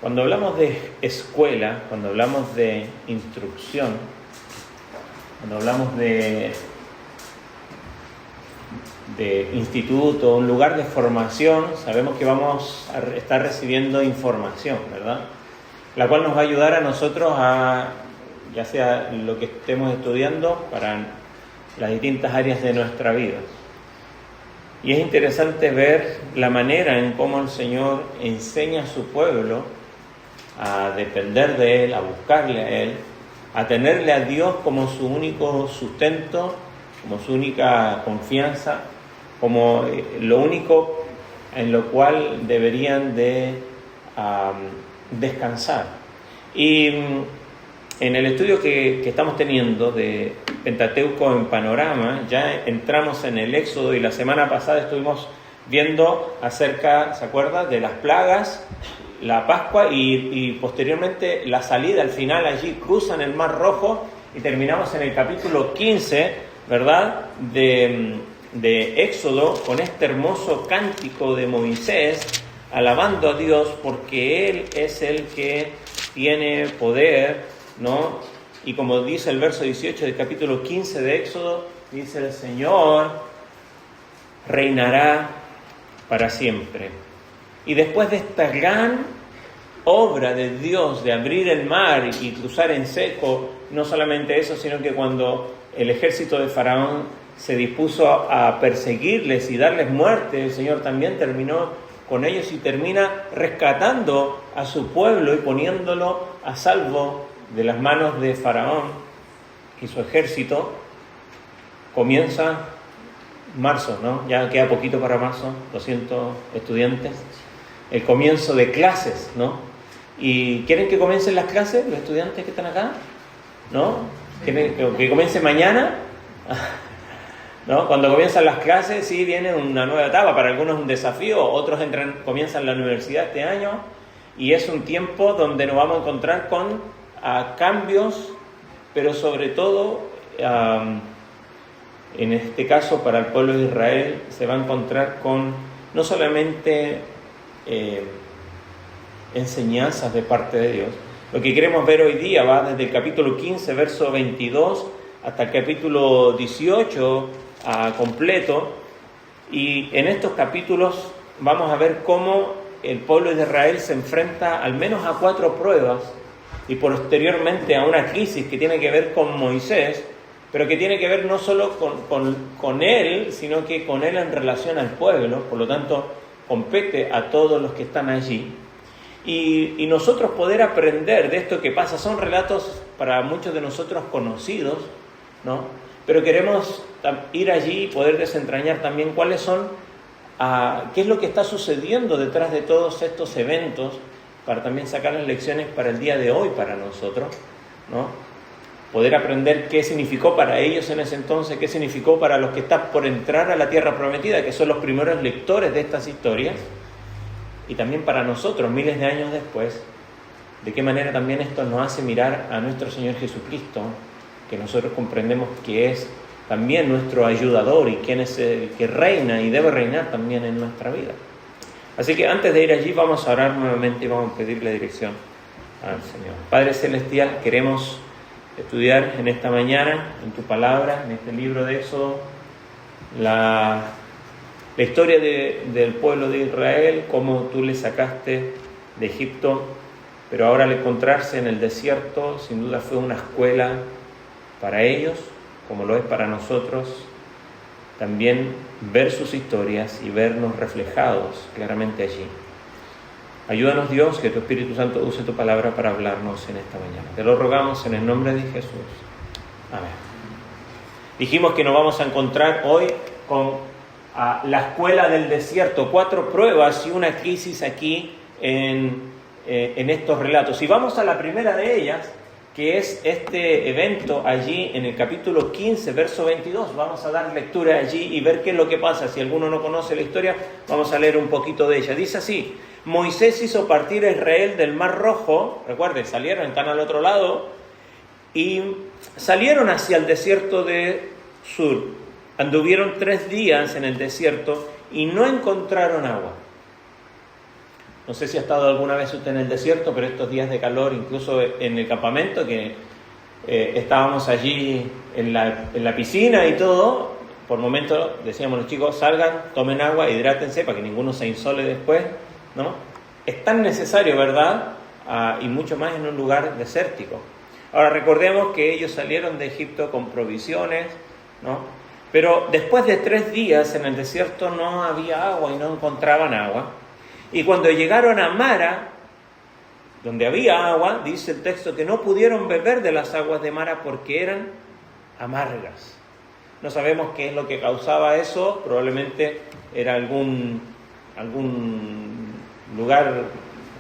Cuando hablamos de escuela, cuando hablamos de instrucción, cuando hablamos de instituto, un lugar de formación, sabemos que vamos a estar recibiendo información, ¿verdad? La cual nos va a ayudar a nosotros ya sea lo que estemos estudiando, para las distintas áreas de nuestra vida. Y es interesante ver la manera en cómo el Señor enseña a su pueblo a depender de Él, a buscarle a Él, a tenerle a Dios como su único sustento, como su única confianza, como lo único en lo cual deberían de descansar. Y en el estudio que estamos teniendo de Pentateuco en Panorama, ya entramos en el Éxodo y la semana pasada estuvimos viendo acerca, ¿se acuerda?, de las plagas, la Pascua y posteriormente la salida. Al final allí cruzan el Mar Rojo y terminamos en el capítulo 15, ¿verdad?, de Éxodo, con este hermoso cántico de Moisés alabando a Dios porque Él es el que tiene poder, ¿no? Y como dice el verso 18 del capítulo 15 de Éxodo, dice: el Señor reinará para siempre. Y después de esta gran obra de Dios de abrir el mar y cruzar en seco, no solamente eso, sino que cuando el ejército de Faraón se dispuso a perseguirles y darles muerte, el Señor también terminó con ellos y termina rescatando a su pueblo y poniéndolo a salvo de las manos de Faraón y su ejército. Comienza marzo, ¿no? Ya queda poquito para marzo, 200 estudiantes. El comienzo de clases, ¿no? ¿Y quieren que comiencen las clases los estudiantes que están acá? ¿No? ¿Quieren que comience mañana? ¿No? Cuando comienzan las clases, sí, viene una nueva etapa. Para algunos es un desafío, otros comienzan la universidad este año, y es un tiempo donde nos vamos a encontrar con cambios, pero sobre todo, en este caso para el pueblo de Israel, se va a encontrar con no solamente enseñanzas de parte de Dios. Lo que queremos ver hoy día va desde el capítulo 15, verso 22, hasta el capítulo 18 completo. Y en estos capítulos vamos a ver cómo el pueblo de Israel se enfrenta al menos a 4 pruebas y posteriormente a una crisis que tiene que ver con Moisés, pero que tiene que ver no solo con él, sino que con él en relación al pueblo. Por lo tanto, compete a todos los que están allí. Y nosotros poder aprender de esto que pasa. Son relatos para muchos de nosotros conocidos, ¿no? Pero queremos ir allí y poder desentrañar también cuáles son, qué es lo que está sucediendo detrás de todos estos eventos, para también sacar las lecciones para el día de hoy para nosotros, ¿no? Poder aprender qué significó para ellos en ese entonces, qué significó para los que están por entrar a la tierra prometida, que son los primeros lectores de estas historias, y también para nosotros, miles de años después, de qué manera también esto nos hace mirar a nuestro Señor Jesucristo, que nosotros comprendemos que es también nuestro ayudador y quien es el que reina y debe reinar también en nuestra vida. Así que antes de ir allí vamos a orar nuevamente y vamos a pedirle dirección al Señor. Padre Celestial, queremos estudiar en esta mañana, en tu palabra, en este libro de Éxodo, la historia del pueblo de Israel, cómo tú le sacaste de Egipto, pero ahora al encontrarse en el desierto, sin duda fue una escuela para ellos, como lo es para nosotros, también ver sus historias y vernos reflejados claramente allí. Ayúdanos, Dios, que tu Espíritu Santo use tu palabra para hablarnos en esta mañana. Te lo rogamos en el nombre de Jesús. Amén. Dijimos que nos vamos a encontrar hoy con la escuela del desierto, 4 pruebas y una crisis aquí en estos relatos. Y vamos a la primera de ellas, que es este evento allí en el capítulo 15, verso 22. Vamos a dar lectura allí y ver qué es lo que pasa. Si alguno no conoce la historia, vamos a leer un poquito de ella. Dice así: Moisés hizo partir a Israel del Mar Rojo. Recuerden, salieron, están al otro lado, y salieron hacia el desierto de Sur. Anduvieron 3 días en el desierto y no encontraron agua. No sé si ha estado alguna vez usted en el desierto, pero estos días de calor, incluso en el campamento, que estábamos allí en la piscina y todo, por momentos decíamos los chicos, salgan, tomen agua, hidrátense para que ninguno se insole después, ¿no? Es tan necesario, ¿verdad? Y mucho más en un lugar desértico. Ahora recordemos que ellos salieron de Egipto con provisiones, ¿no? Pero después de 3 días en el desierto no había agua y no encontraban agua. Y cuando llegaron a Mara, donde había agua, dice el texto que no pudieron beber de las aguas de Mara porque eran amargas. No sabemos qué es lo que causaba eso, probablemente era algún lugar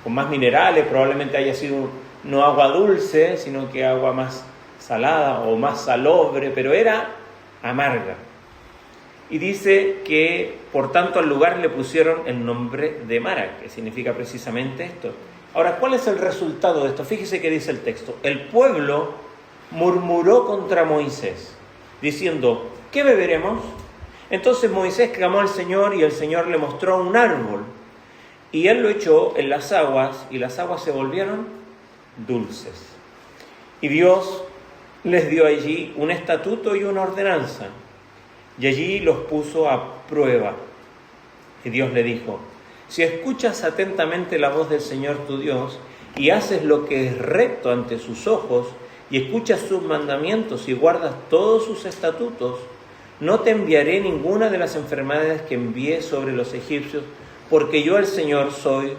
con más minerales, probablemente haya sido no agua dulce, sino que agua más salada o más salobre, pero era amarga. Y dice que, por tanto, al lugar le pusieron el nombre de Mara, que significa precisamente esto. Ahora, ¿cuál es el resultado de esto? Fíjese que dice el texto. El pueblo murmuró contra Moisés, diciendo, ¿qué beberemos? Entonces Moisés clamó al Señor y el Señor le mostró un árbol. Y él lo echó en las aguas y las aguas se volvieron dulces. Y Dios les dio allí un estatuto y una ordenanza. Y allí los puso a prueba. Y Dios le dijo, si escuchas atentamente la voz del Señor tu Dios y haces lo que es recto ante sus ojos y escuchas sus mandamientos y guardas todos sus estatutos, no te enviaré ninguna de las enfermedades que envié sobre los egipcios, porque yo el Señor soy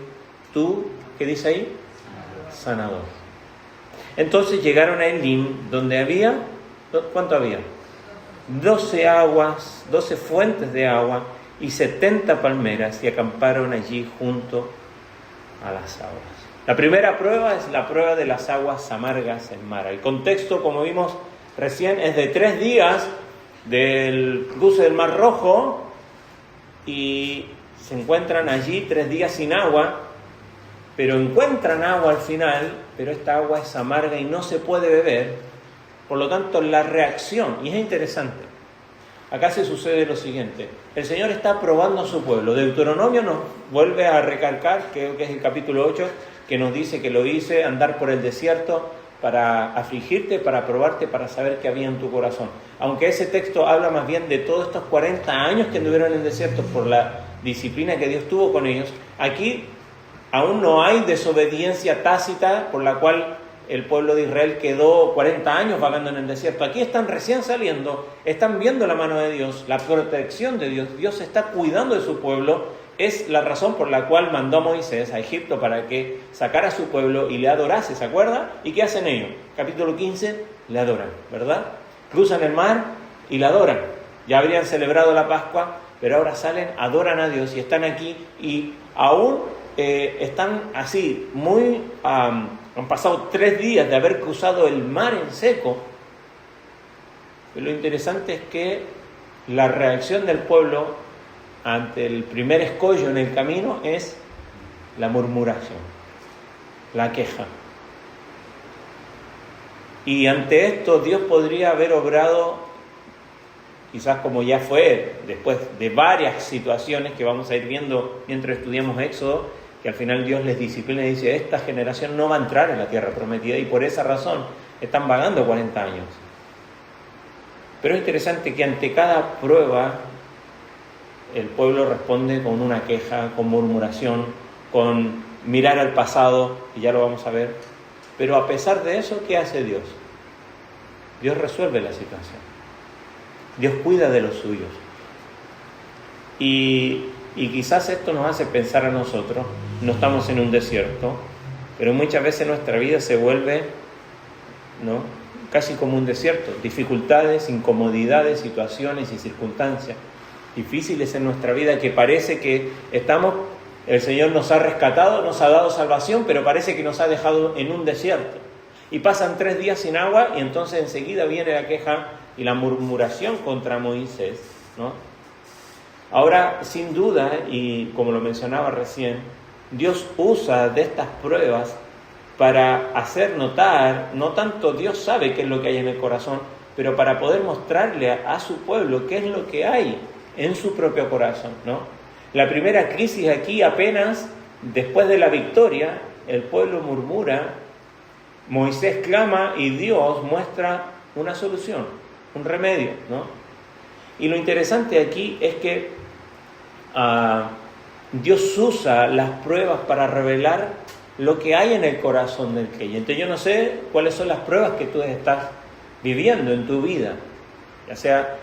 tú, ¿qué dice ahí? Sanador. Entonces llegaron a Elim, donde había, ¿cuánto había? 12 fuentes de agua y 70 palmeras, y acamparon allí junto a las aguas. La primera prueba es la prueba de las aguas amargas en Mara. El contexto, como vimos recién, es de 3 días del cruce del Mar Rojo, y se encuentran allí 3 días sin agua, pero encuentran agua al final, pero esta agua es amarga y no se puede beber. Por lo tanto, la reacción, y es interesante, acá se sucede lo siguiente, el Señor está probando a su pueblo. Deuteronomio nos vuelve a recalcar, creo que es el capítulo 8, que nos dice que lo hice andar por el desierto para afligirte, para probarte, para saber qué había en tu corazón. Aunque ese texto habla más bien de todos estos 40 años que anduvieron en el desierto por la disciplina que Dios tuvo con ellos, aquí aún no hay desobediencia tácita por la cual el pueblo de Israel quedó 40 años vagando en el desierto. Aquí están recién saliendo, están viendo la mano de Dios, la protección de Dios. Dios está cuidando de su pueblo. Es la razón por la cual mandó a Moisés a Egipto para que sacara a su pueblo y le adorase, ¿se acuerda? ¿Y qué hacen ellos? Capítulo 15, le adoran, ¿verdad? Cruzan el mar y le adoran. Ya habrían celebrado la Pascua, pero ahora salen, adoran a Dios y están aquí y aún están así, muy... han pasado 3 días de haber cruzado el mar en seco. Pero lo interesante es que la reacción del pueblo ante el primer escollo en el camino es la murmuración, la queja. Y ante esto Dios podría haber obrado, quizás como ya fue, después de varias situaciones que vamos a ir viendo mientras estudiamos Éxodo, que al final Dios les disciplina y dice, esta generación no va a entrar en la tierra prometida, y por esa razón están vagando 40 años. Pero es interesante que ante cada prueba el pueblo responde con una queja, con murmuración, con mirar al pasado, y ya lo vamos a ver. Pero a pesar de eso, ¿qué hace Dios? Dios resuelve la situación. Dios cuida de los suyos. Y quizás esto nos hace pensar a nosotros, no estamos en un desierto, pero muchas veces nuestra vida se vuelve, ¿no?, casi como un desierto. Dificultades, incomodidades, situaciones y circunstancias difíciles en nuestra vida que parece que el Señor nos ha rescatado, nos ha dado salvación, pero parece que nos ha dejado en un desierto. Y pasan 3 días sin agua y entonces enseguida viene la queja y la murmuración contra Moisés, ¿no? Ahora, sin duda, y como lo mencionaba recién, Dios usa de estas pruebas para hacer notar, no tanto Dios sabe qué es lo que hay en el corazón, pero para poder mostrarle a su pueblo qué es lo que hay en su propio corazón, ¿no? La primera crisis aquí apenas después de la victoria, el pueblo murmura, Moisés clama y Dios muestra una solución, un remedio, ¿no? Y lo interesante aquí es que Dios usa las pruebas para revelar lo que hay en el corazón del creyente. Yo no sé cuáles son las pruebas que tú estás viviendo en tu vida. Ya sea,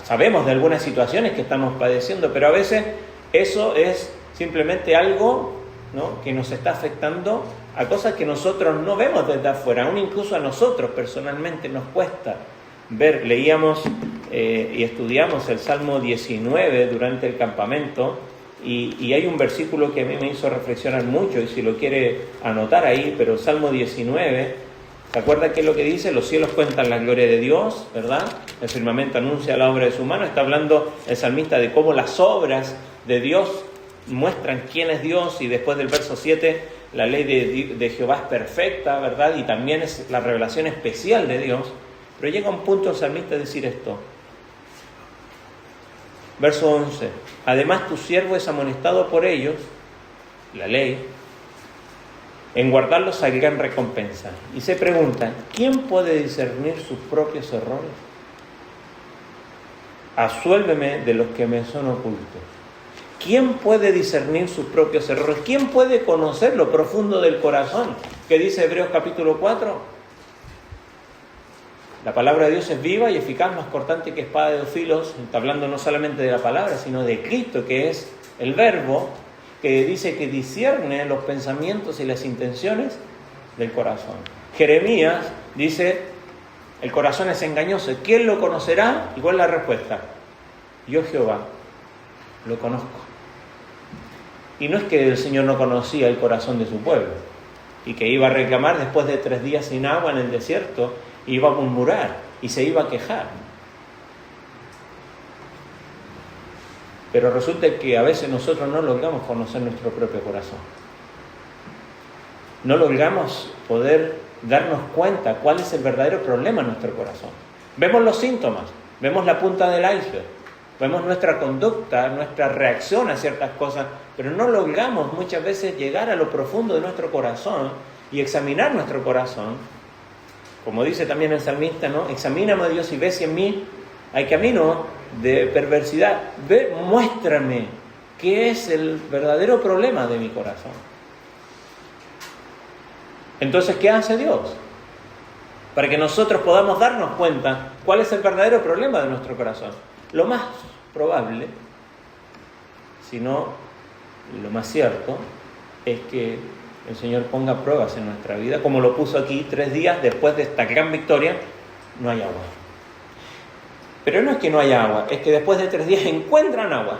sabemos de algunas situaciones que estamos padeciendo, pero a veces eso es simplemente algo, ¿no?, que nos está afectando a cosas que nosotros no vemos desde afuera. Aún incluso a nosotros personalmente nos cuesta ver. Leíamos y estudiamos el Salmo 19 durante el campamento, y hay un versículo que a mí me hizo reflexionar mucho, y si lo quiere anotar ahí, pero el Salmo 19, ¿se acuerda qué es lo que dice? Los cielos cuentan la gloria de Dios, ¿verdad? El firmamento anuncia la obra de su mano. Está hablando el salmista de cómo las obras de Dios muestran quién es Dios, y después del verso 7, la ley de Jehová es perfecta, ¿verdad? Y también es la revelación especial de Dios. Pero llega un punto el salmista a decir esto. Verso 11. Además tu siervo es amonestado por ellos, la ley, en guardarlos salga en recompensa. Y se pregunta, ¿quién puede discernir sus propios errores? Absuélveme de los que me son ocultos. ¿Quién puede discernir sus propios errores? ¿Quién puede conocer lo profundo del corazón? ¿Qué dice Hebreos capítulo 4? La palabra de Dios es viva y eficaz, más cortante que espada de dos filos. Está hablando no solamente de la palabra, sino de Cristo, que es el verbo, que dice que discierne los pensamientos y las intenciones del corazón. Jeremías dice, el corazón es engañoso. ¿Quién lo conocerá? ¿Y cuál es la respuesta? Yo, Jehová, lo conozco. Y no es que el Señor no conocía el corazón de su pueblo y que iba a reclamar después de 3 días sin agua en el desierto, iba a murmurar y se iba a quejar. Pero resulta que a veces nosotros no logramos conocer nuestro propio corazón. No logramos poder darnos cuenta cuál es el verdadero problema en nuestro corazón. Vemos los síntomas, vemos la punta del iceberg, vemos nuestra conducta, nuestra reacción a ciertas cosas, pero no logramos muchas veces llegar a lo profundo de nuestro corazón y examinar nuestro corazón. Como dice también el salmista, ¿no? Examíname, Dios, y ve si en mí hay camino de perversidad. Muéstrame qué es el verdadero problema de mi corazón. Entonces, ¿qué hace Dios? Para que nosotros podamos darnos cuenta cuál es el verdadero problema de nuestro corazón. Lo más probable, si no lo más cierto, es que el Señor ponga pruebas en nuestra vida, como lo puso aquí 3 días después de esta gran victoria. No hay agua. Pero no es que no haya agua, es que después de 3 días encuentran agua.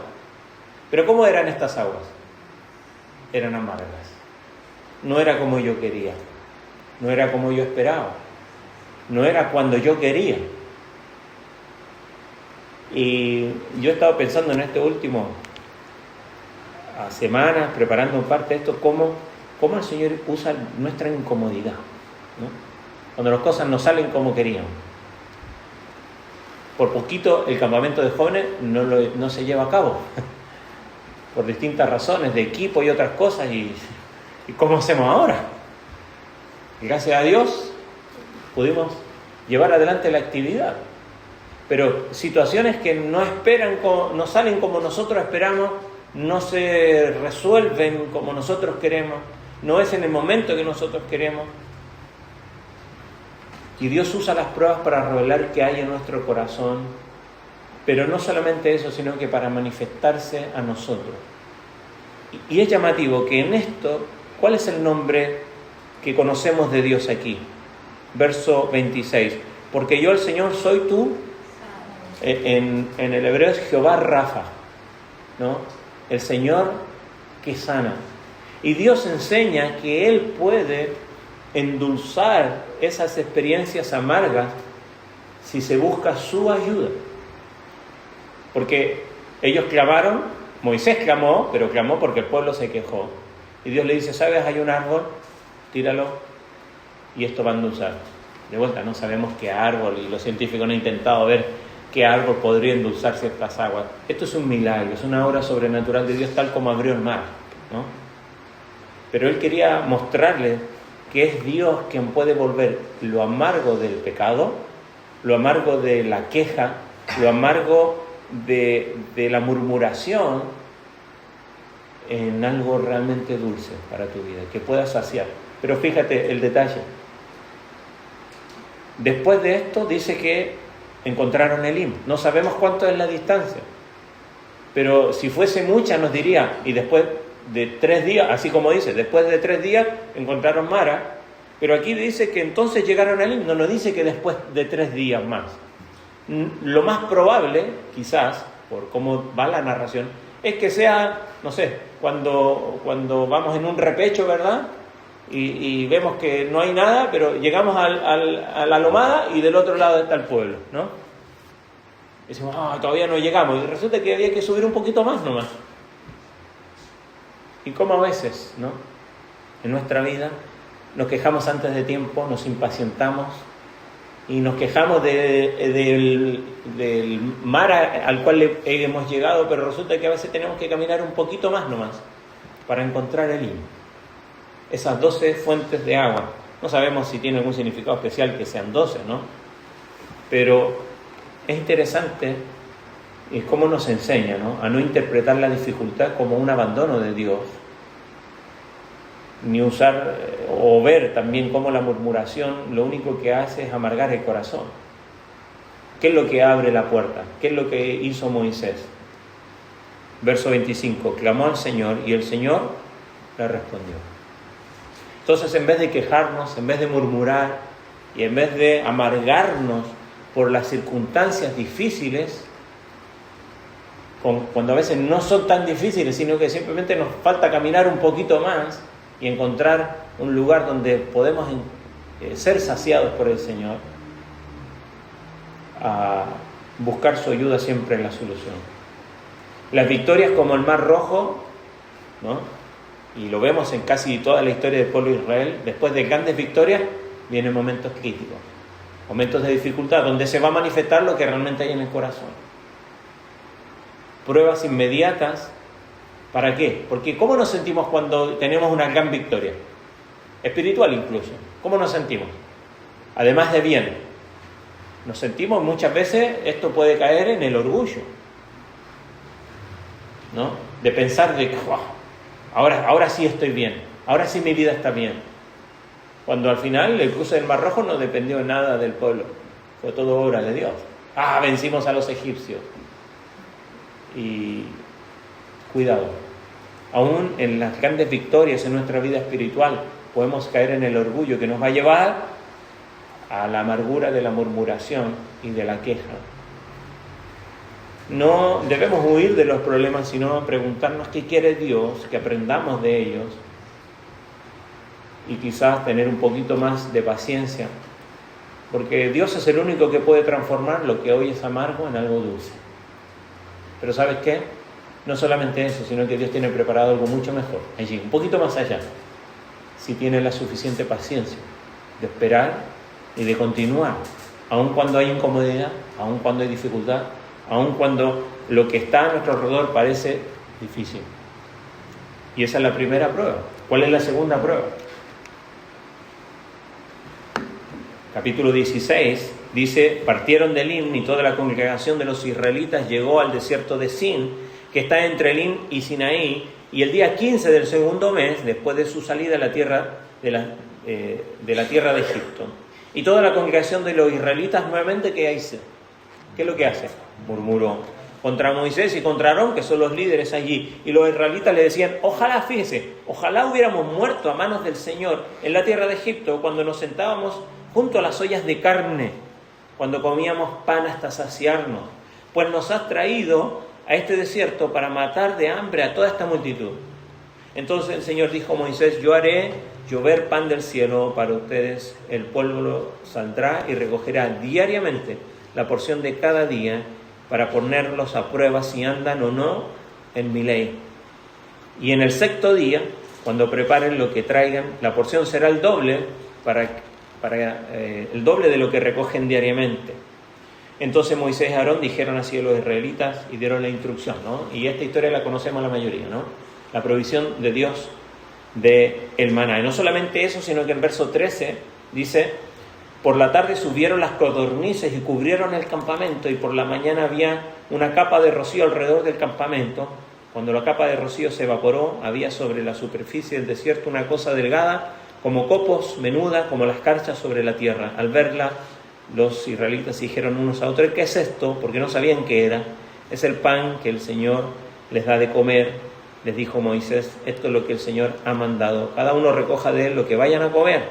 Pero ¿cómo eran estas aguas? Eran amargas. No era como yo quería, no era como yo esperaba, no era cuando yo quería. Y yo he estado pensando en este último semanas, preparando parte de esto, cómo el Señor usa nuestra incomodidad, ¿no? Cuando las cosas no salen como queríamos. Por poquito el campamento de jóvenes no se lleva a cabo, por distintas razones, de equipo y otras cosas, y ¿cómo hacemos ahora? Y gracias a Dios pudimos llevar adelante la actividad. Pero situaciones que no salen como nosotros esperamos, no se resuelven como nosotros queremos, no es en el momento que nosotros queremos. Y Dios usa las pruebas para revelar qué hay en nuestro corazón, pero no solamente eso, sino que para manifestarse a nosotros. Y es llamativo que en esto, ¿cuál es el nombre que conocemos de Dios aquí? Verso 26. Porque yo, el Señor, soy tú. En el hebreo es Jehová Rafa, ¿no? El Señor que sana. Y Dios enseña que Él puede endulzar esas experiencias amargas si se busca su ayuda. Porque ellos clamaron, Moisés clamó, pero clamó porque el pueblo se quejó. Y Dios le dice, ¿sabes? Hay un árbol, tíralo y esto va a endulzar. De vuelta, no sabemos qué árbol, y los científicos han intentado ver qué árbol podría endulzar ciertas aguas. Esto es un milagro, es una obra sobrenatural de Dios, tal como abrió el mar, ¿no? Pero él quería mostrarles que es Dios quien puede volver lo amargo del pecado, lo amargo de la queja, lo amargo de la murmuración, en algo realmente dulce para tu vida, que puedas saciar. Pero fíjate el detalle. Después de esto dice que encontraron Elim. No sabemos cuánto es la distancia, pero si fuese mucha nos diría, y después de 3 días, así como dice, después de 3 días encontraron Mara, pero aquí dice que entonces llegaron a Elim, no nos dice que después de 3 días más. Lo más probable, quizás, por cómo va la narración, es que sea, no sé, cuando vamos en un repecho, ¿verdad? Y vemos que no hay nada, pero llegamos a la lomada y del otro lado está el pueblo, ¿no? Y decimos, todavía no llegamos. Y resulta que había que subir un poquito más nomás. Y como a veces, ¿no? En nuestra vida nos quejamos antes de tiempo, nos impacientamos y nos quejamos del mar al cual hemos llegado, pero resulta que a veces tenemos que caminar un poquito más nomás para encontrar el Elim. Esas 12 fuentes de agua. No sabemos si tiene algún significado especial que sean 12, ¿no? Pero es interesante y cómo nos enseña, ¿no? A no interpretar la dificultad como un abandono de Dios, ni usar o ver también cómo la murmuración lo único que hace es amargar el corazón. ¿Qué es lo que abre la puerta? ¿Qué es lo que hizo Moisés? Verso 25, clamó al Señor y el Señor le respondió. Entonces, en vez de quejarnos, en vez de murmurar y en vez de amargarnos por las circunstancias difíciles, cuando a veces no son tan difíciles, sino que simplemente nos falta caminar un poquito más y encontrar un lugar donde podemos ser saciados por el Señor, a buscar su ayuda siempre en la solución. Las victorias como el Mar Rojo, ¿no? Y lo vemos en casi toda la historia del pueblo de Israel, después de grandes victorias vienen momentos críticos, momentos de dificultad, donde se va a manifestar lo que realmente hay en el corazón. Pruebas inmediatas, ¿para qué? Porque ¿cómo nos sentimos cuando tenemos una gran victoria? Espiritual incluso. ¿Cómo nos sentimos? Además de bien. Nos sentimos muchas veces, esto puede caer en el orgullo, ¿no? De pensar de que, wow, ahora sí estoy bien, ahora sí mi vida está bien. Cuando al final el cruce del Mar Rojo no dependió de nada del pueblo, fue todo obra de Dios. Vencimos a los egipcios. Y cuidado, aún en las grandes victorias en nuestra vida espiritual podemos caer en el orgullo que nos va a llevar a la amargura de la murmuración y de la queja. No debemos huir de los problemas, sino preguntarnos qué quiere Dios, que aprendamos de ellos y quizás tener un poquito más de paciencia, porque Dios es el único que puede transformar lo que hoy es amargo en algo dulce. Pero ¿sabes qué? No solamente eso, sino que Dios tiene preparado algo mucho mejor allí, un poquito más allá, si tienes la suficiente paciencia de esperar y de continuar, aun cuando hay incomodidad, aun cuando hay dificultad, aun cuando lo que está a nuestro alrededor parece difícil. Y esa es la primera prueba. ¿Cuál es la segunda prueba? Capítulo 16 dice, partieron de Elim y toda la congregación de los israelitas llegó al desierto de Sin, que está entre Elim y Sinaí, y el día 15 del segundo mes, después de su salida a la tierra de la tierra de Egipto. Y toda la congregación de los israelitas nuevamente, ¿qué hizo? ¿Qué es lo que hace? Murmuró contra Moisés y contra Aarón, que son los líderes allí. Y los israelitas le decían, ojalá, fíjese, ojalá hubiéramos muerto a manos del Señor en la tierra de Egipto, cuando nos sentábamos junto a las ollas de carne, cuando comíamos pan hasta saciarnos, pues nos has traído a este desierto para matar de hambre a toda esta multitud. Entonces el Señor dijo a Moisés, yo haré llover pan del cielo para ustedes, el pueblo saldrá y recogerá diariamente la porción de cada día para ponerlos a prueba si andan o no en mi ley. Y en el sexto día, cuando preparen lo que traigan, la porción será el doble el doble de lo que recogen diariamente. Entonces Moisés y Aarón dijeron así a los israelitas y dieron la instrucción, ¿no? Y esta historia la conocemos la mayoría, ¿no? La provisión de Dios del maná. Y no solamente eso, sino que en verso 13 dice: por la tarde subieron las codornices y cubrieron el campamento, y por la mañana había una capa de rocío alrededor del campamento. Cuando la capa de rocío se evaporó, había sobre la superficie del desierto una cosa delgada, como copos, menuda, como las carchas sobre la tierra. Al verla, los israelitas dijeron unos a otros: ¿qué es esto? Porque no sabían qué era. Es el pan que el Señor les da de comer. Les dijo Moisés: esto es lo que el Señor ha mandado. Cada uno recoja de él lo que vayan a comer.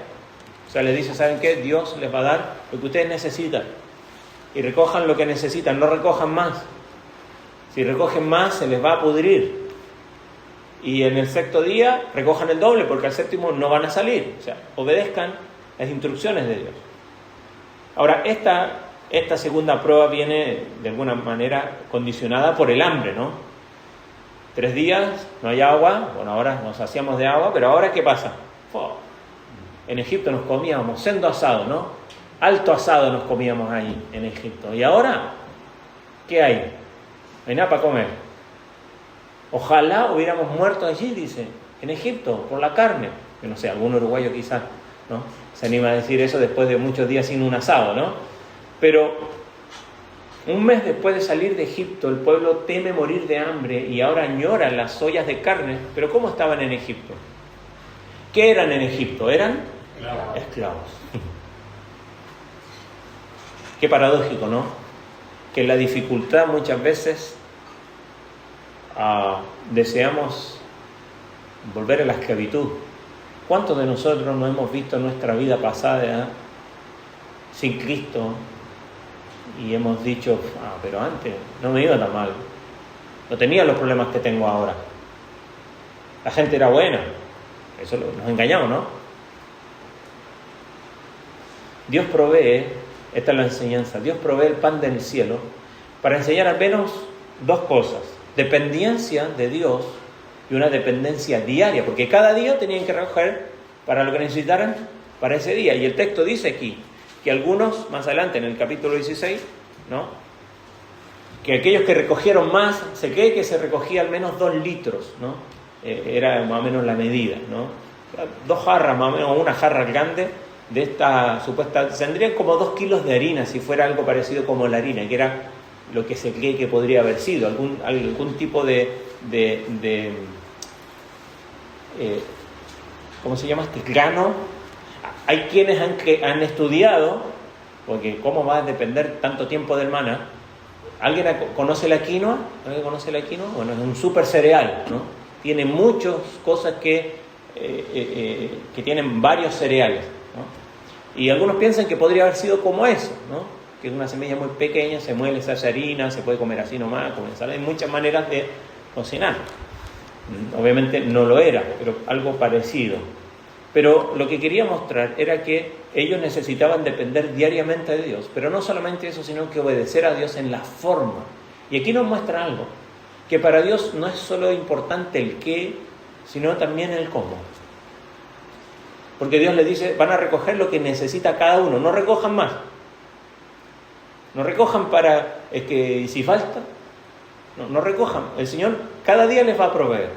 O sea, les dice: ¿saben qué? Dios les va a dar lo que ustedes necesitan. Y recojan lo que necesitan, no recojan más. Si recogen más, se les va a pudrir. Y en el sexto día, recojan el doble, porque al séptimo no van a salir. O sea, obedezcan las instrucciones de Dios. Ahora, esta segunda prueba viene de alguna manera condicionada por el hambre, ¿no? 3 días, no hay agua. Bueno, ahora nos hacíamos de agua, pero ahora ¿qué pasa? En Egipto nos comíamos sendo asado, ¿no? Alto asado nos comíamos ahí en Egipto. ¿Y ahora qué hay? No hay nada para comer. Ojalá hubiéramos muerto allí, dice, en Egipto, por la carne. Yo no sé, algún uruguayo quizás, ¿no?, se anima a decir eso después de muchos días sin un asado, ¿no? Pero un mes después de salir de Egipto, el pueblo teme morir de hambre y ahora añora las ollas de carne. Pero ¿cómo estaban en Egipto? ¿Qué eran en Egipto? Eran esclavos. Qué paradójico, ¿no? Que en la dificultad muchas veces deseamos volver a la esclavitud. ¿Cuántos de nosotros no hemos visto en nuestra vida pasada sin Cristo y hemos dicho: pero antes no me iba tan mal, no tenía los problemas que tengo ahora, la gente era buena? Eso nos engañamos, ¿no? Dios provee, esta es la enseñanza, Dios provee el pan del cielo para enseñar al menos 2 cosas: dependencia de Dios y una dependencia diaria, porque cada día tenían que recoger para lo que necesitaran para ese día. Y el texto dice aquí que algunos, más adelante en el capítulo 16, ¿no?, que aquellos que recogieron más, se cree que se recogía al menos 2 litros, ¿no? Era más o menos la medida, ¿no? 2 jarras más o menos, una jarra grande de esta supuesta, tendrían como 2 kilos de harina, si fuera algo parecido como la harina, que era lo que se cree que podría haber sido, algún tipo de ¿cómo se llama este grano? Hay quienes han estudiado, porque ¿cómo va a depender tanto tiempo del maná? ¿Alguien conoce la quinoa? ¿Alguien conoce la quinoa? Bueno, es un súper cereal, ¿no? Tiene muchas cosas que tienen varios cereales, ¿no? Y algunos piensan que podría haber sido como eso, ¿no?, que es una semilla muy pequeña, se muele, se hace harina, se puede comer así nomás, como ensalada. Hay muchas maneras de cocinar. Obviamente no lo era, pero algo parecido. Pero lo que quería mostrar era que ellos necesitaban depender diariamente de Dios, pero no solamente eso, sino que obedecer a Dios en la forma. Y aquí nos muestra algo, que para Dios no es solo importante el qué, sino también el cómo. Porque Dios le dice: van a recoger lo que necesita cada uno, no recojan más. No recojan para que si falta, no recojan. El Señor cada día les va a proveer.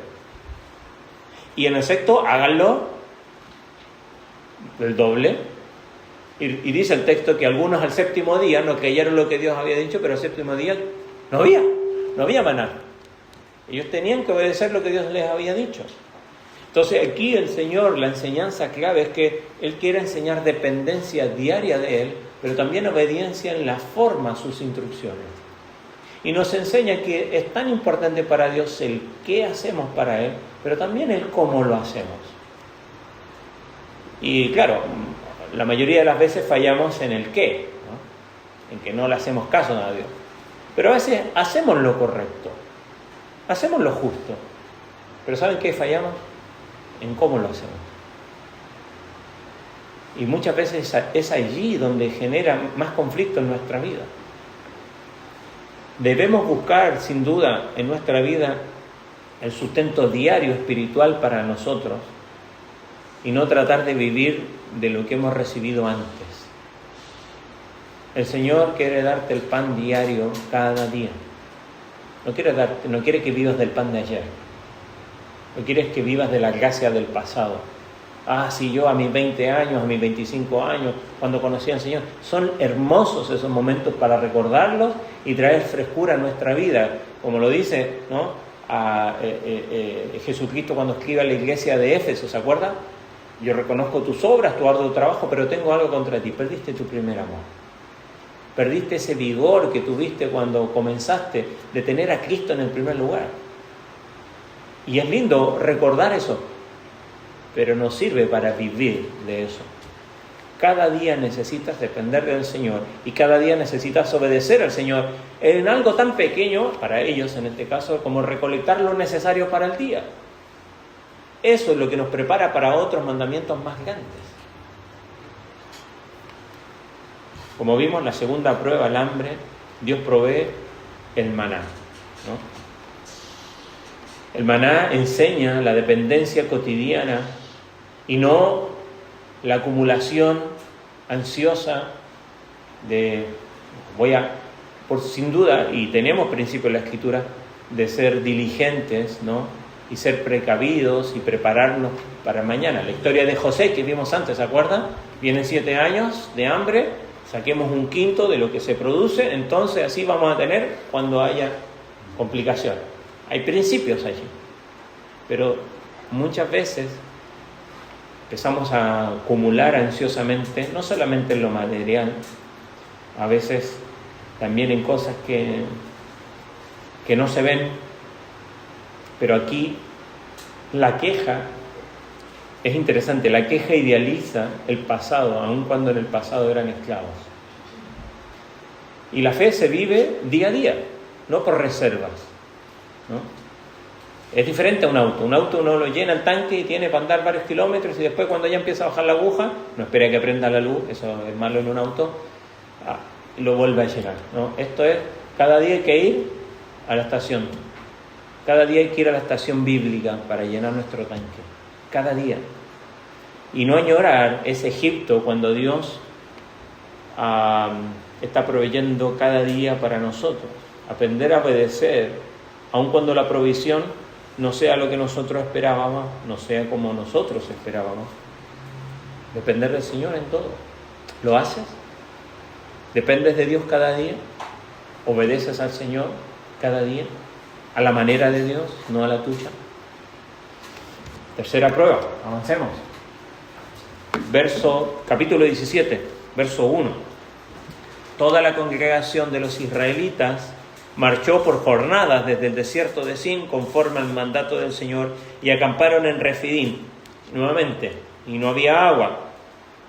Y en efecto, háganlo el doble. Y dice el texto que algunos al séptimo día no creyeron lo que Dios había dicho, pero al séptimo día no había maná. Ellos tenían que obedecer lo que Dios les había dicho. Entonces aquí el Señor, la enseñanza clave es que Él quiere enseñar dependencia diaria de Él, pero también obediencia en la forma a sus instrucciones. Y nos enseña que es tan importante para Dios el qué hacemos para Él, pero también el cómo lo hacemos. Y claro, la mayoría de las veces fallamos en el qué, ¿no?, en que no le hacemos caso a Dios. Pero a veces hacemos lo correcto, hacemos lo justo, pero ¿saben qué fallamos? En cómo lo hacemos. Y muchas veces es allí donde genera más conflicto en nuestra vida. Debemos buscar, sin duda, en nuestra vida el sustento diario espiritual para nosotros y no tratar de vivir de lo que hemos recibido antes. El Señor quiere darte el pan diario cada día. No quiere que vivas del pan de ayer. No quieres que vivas de la gracia del pasado. Sí, yo a mis 20 años, a mis 25 años, cuando conocí al Señor, son hermosos esos momentos para recordarlos y traer frescura a nuestra vida. Como lo dice, ¿no? Jesucristo cuando escribe a la iglesia de Éfeso, ¿se acuerda? Yo reconozco tus obras, tu arduo trabajo, pero tengo algo contra ti. Perdiste tu primer amor. Perdiste ese vigor que tuviste cuando comenzaste de tener a Cristo en el primer lugar. Y es lindo recordar eso, pero no sirve para vivir de eso. Cada día necesitas depender del Señor y cada día necesitas obedecer al Señor en algo tan pequeño, para ellos en este caso, como recolectar lo necesario para el día. Eso es lo que nos prepara para otros mandamientos más grandes. Como vimos, la segunda prueba, el hambre, Dios provee el maná, ¿no? El maná enseña la dependencia cotidiana y no la acumulación ansiosa de, sin duda, y tenemos principio en la Escritura, de ser diligentes, ¿no? Y ser precavidos y prepararnos para mañana. La historia de José que vimos antes, ¿se acuerdan? Vienen 7 años de hambre, saquemos 1/5 de lo que se produce, entonces así vamos a tener cuando haya complicación. Hay principios allí, pero muchas veces empezamos a acumular ansiosamente, no solamente en lo material, a veces también en cosas que no se ven, pero aquí la queja es interesante, la queja idealiza el pasado, aun cuando en el pasado eran esclavos. Y la fe se vive día a día, no por reservas, ¿no? Es diferente a un auto. Un auto uno lo llena el tanque y tiene para andar varios kilómetros y después cuando ya empieza a bajar la aguja, no espera que prenda la luz, eso es malo en un auto, lo vuelve a llenar, ¿no? Esto es, cada día hay que ir a la estación. Cada día hay que ir a la estación bíblica para llenar nuestro tanque. Cada día. Y no añorar ese Egipto cuando Dios está proveyendo cada día para nosotros. Aprender a obedecer, aun cuando la provisión no sea lo que nosotros esperábamos, no sea como nosotros esperábamos. Depender del Señor en todo. ¿Lo haces? ¿Dependes de Dios cada día? ¿Obedeces al Señor cada día? A la manera de Dios, no a la tuya. Tercera prueba, avancemos. Capítulo 17, verso 1. Toda la congregación de los israelitas marchó por jornadas desde el desierto de Sin conforme al mandato del Señor y acamparon en Refidim nuevamente, y no había agua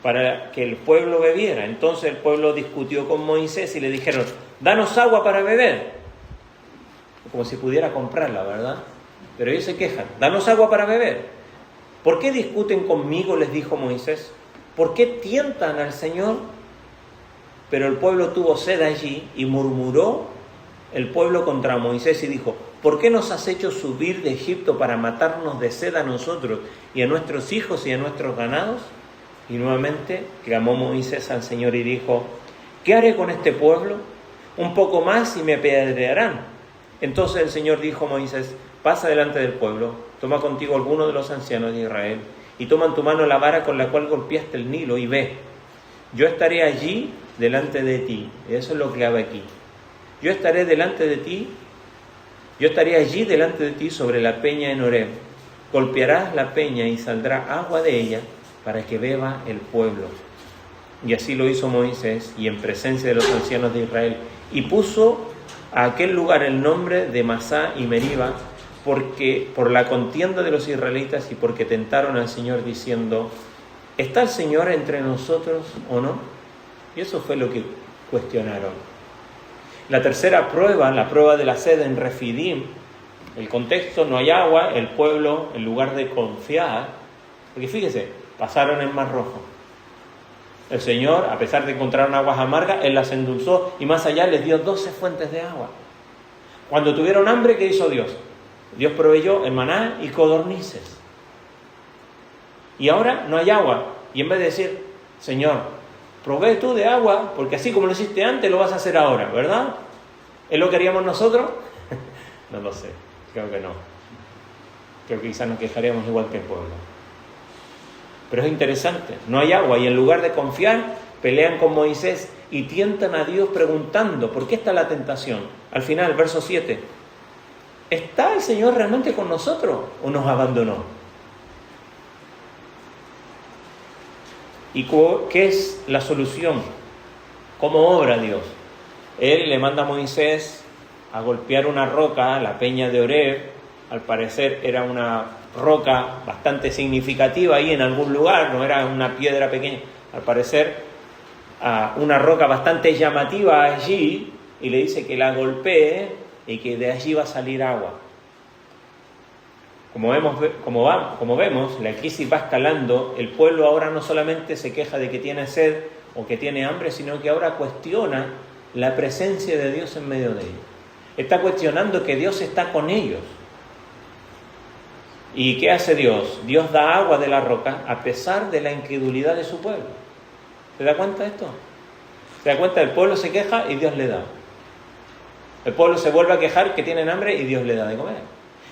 para que el pueblo bebiera. Entonces el pueblo discutió con Moisés y le dijeron: danos agua para beber. Como si pudiera comprarla, ¿verdad? Pero ellos se quejan: danos agua para beber. ¿Por qué discuten conmigo?, les dijo Moisés. ¿Por qué tientan al Señor? Pero el pueblo tuvo sed allí y murmuró el pueblo contra Moisés y dijo: ¿por qué nos has hecho subir de Egipto para matarnos de sed a nosotros y a nuestros hijos y a nuestros ganados? Y nuevamente clamó Moisés al Señor y dijo: ¿qué haré con este pueblo? Un poco más y me apedrearán. Entonces el Señor dijo a Moisés: pasa delante del pueblo, toma contigo alguno de los ancianos de Israel y toma en tu mano la vara con la cual golpeaste el Nilo y ve. Yo estaré allí delante de ti. Eso es lo clave aquí. Yo estaré allí delante de ti sobre la peña en Horeb. Golpearás la peña y saldrá agua de ella para que beba el pueblo. Y así lo hizo Moisés, y en presencia de los ancianos de Israel, y puso a aquel lugar el nombre de Masá y Meriba, porque por la contienda de los israelitas y porque tentaron al Señor diciendo: ¿está el Señor entre nosotros o no? Y eso fue lo que cuestionaron. La tercera prueba, la prueba de la sed en Refidim, el contexto: no hay agua, el pueblo, en lugar de confiar, porque fíjese, pasaron el Mar Rojo. El Señor, a pesar de encontrar aguas amargas, Él las endulzó y más allá les dio 12 fuentes de agua. Cuando tuvieron hambre, ¿qué hizo Dios? Dios proveyó el maná y codornices. Y ahora no hay agua. Y en vez de decir: Señor, provee tú de agua, porque así como lo hiciste antes, lo vas a hacer ahora, ¿verdad? ¿Es lo que haríamos nosotros? No lo sé, creo que no. creo que quizás nos quejaríamos igual que el pueblo. Pero es interesante, no hay agua y en lugar de confiar, pelean con Moisés y tientan a Dios preguntando, ¿por qué está la tentación? Al final, verso 7, ¿está el Señor realmente con nosotros o nos abandonó? ¿Y qué es la solución? ¿Cómo obra Dios? Él le manda a Moisés a golpear una roca, la peña de Oreb. Al parecer era una roca bastante significativa ahí en algún lugar, no era una piedra pequeña. Al parecer una roca bastante llamativa allí, y le dice que la golpee y que de allí va a salir agua. Como vemos, la crisis va escalando. El pueblo ahora no solamente se queja de que tiene sed o que tiene hambre, sino que ahora cuestiona la presencia de Dios en medio de ellos. Está cuestionando que Dios está con ellos. ¿Y qué hace Dios? Dios da agua de la roca a pesar de la incredulidad de su pueblo. ¿Se da cuenta de esto? ¿Se da cuenta? El pueblo se queja y Dios le da. El pueblo se vuelve a quejar que tienen hambre y Dios le da de comer.